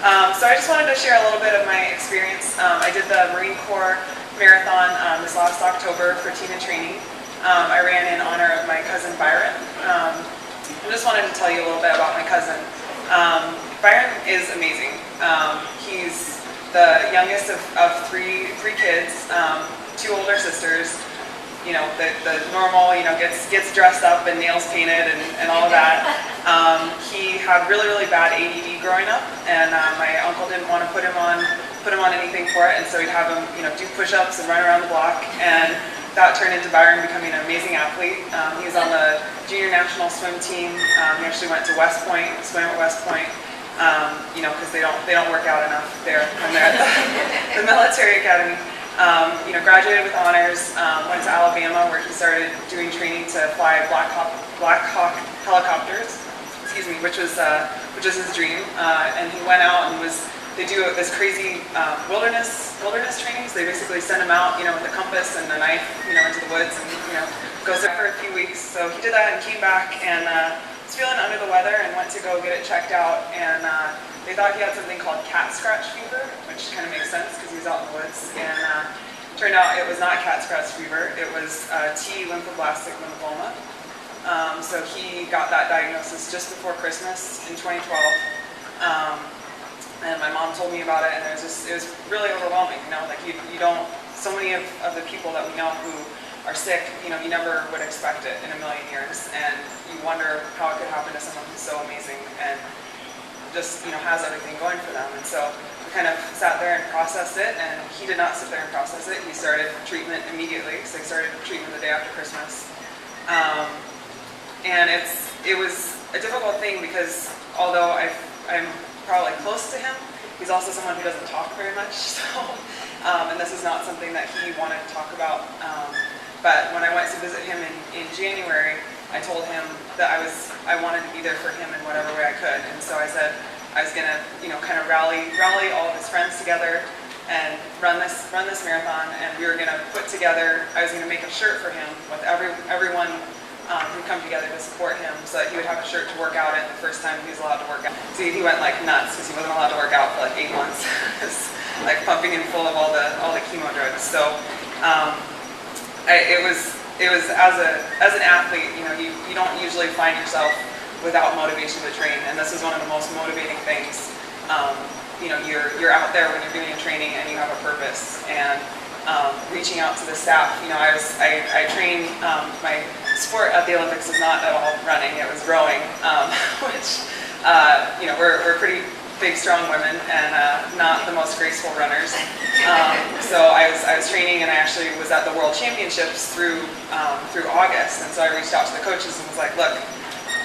So I just wanted to share a little bit of my experience. I did the Marine Corps Marathon this last October for Team in Training. I ran in honor of my cousin Byron. I just wanted to tell you a little bit about my cousin. Byron is amazing. He's the youngest of three kids, two older sisters. You know, the normal, you know, gets dressed up and nails painted and all of that. He had really bad ADD growing up, and my uncle didn't want to put him on anything for it, and so he'd have him, you know, do push-ups and run around the block, and that turned into Byron becoming an amazing athlete. He was on the junior national swim team. He actually went to West Point, swam at West Point. You know, because they don't work out enough there when they're at the military academy. You know, graduated with honors, went to Alabama where he started doing training to fly Black Hawk helicopters, which was his dream. And he went out and they do this crazy wilderness trainings. They basically send him out, you know, with a compass and a knife, you know, into the woods, and you know, goes there for a few weeks. So he did that and came back and was feeling under the weather and went to go get it checked out, and they thought he had something called cat scratch fever, which kind of makes sense because he was out in the woods. And turned out it was not cat scratch fever. It was T lymphoblastic lymphoma. So he got that diagnosis just before Christmas in 2012. And my mom told me about it, and it was really overwhelming. You know, like you don't. So many of the people that we know who are sick, you know, you never would expect it in a million years, and you wonder how it could happen to someone who's so amazing and just, you know, has everything going for them. And so we kind of sat there and processed it, and he did not sit there and process it. He started treatment immediately, so he started treatment the day after Christmas. And it was a difficult thing because although I'm probably close to him, he's also someone who doesn't talk very much. So, and this is not something that he wanted to talk about. But when I went to visit him in January, I told him that I wanted to be there for him in whatever way I could, and so I said I was gonna, you know, kind of rally all of his friends together and run this marathon, and we were gonna put together. I was gonna make a shirt for him with everyone who'd come together to support him, so that he would have a shirt to work out in the first time he was allowed to work out. See, he went like nuts because he wasn't allowed to work out for like 8 months, like pumping him full of all the chemo drugs. So it was as an athlete, you know, you don't usually find yourself without motivation to train, and this is one of the most motivating things. You know, you're out there when you're doing a training and you have a purpose, and reaching out to the staff. You know, I train. My sport at the Olympics was not at all running; it was rowing, which you know, we're pretty big, strong women, and not the most graceful runners. So I was training, and I actually was at the World Championships through August, and so I reached out to the coaches and was like, look,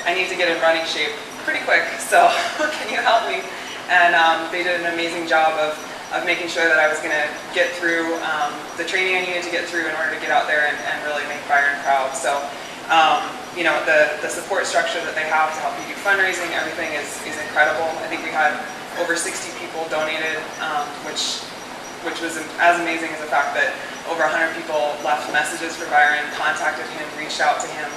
I need to get in running shape pretty quick, so can you help me? And they did an amazing job of making sure that I was going to get through the training I needed to get through in order to get out there and really make Byron proud. So you know, the support structure that they have to help you do fundraising, everything is incredible. I think we had over 60 people donated, which was as amazing as the fact that over 100 people left messages for Byron, contacted him, reached out to him.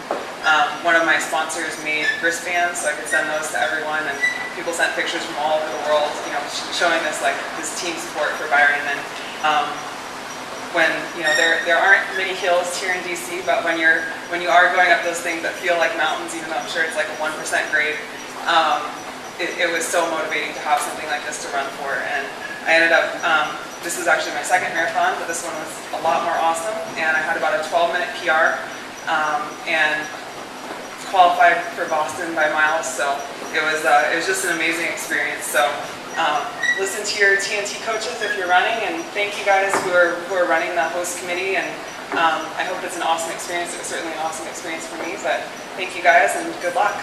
One of my sponsors made wristbands, so I could send those to everyone, and people sent pictures from all over the world, you know, showing this team support for Byron. And when, you know, there aren't many hills here in DC, but when you are going up those things that feel like mountains, even though I'm sure it's like a 1% grade, it was so motivating to have something like this to run for. And I ended up, this is actually my second marathon, but this one was a lot more awesome, and I had about a 12-minute PR, and qualified for Boston by miles, so it was just an amazing experience. So listen to your TNT coaches if you're running, and thank you guys who are running the host committee, and I hope it's an awesome experience. It was certainly an awesome experience for me, but thank you guys and good luck.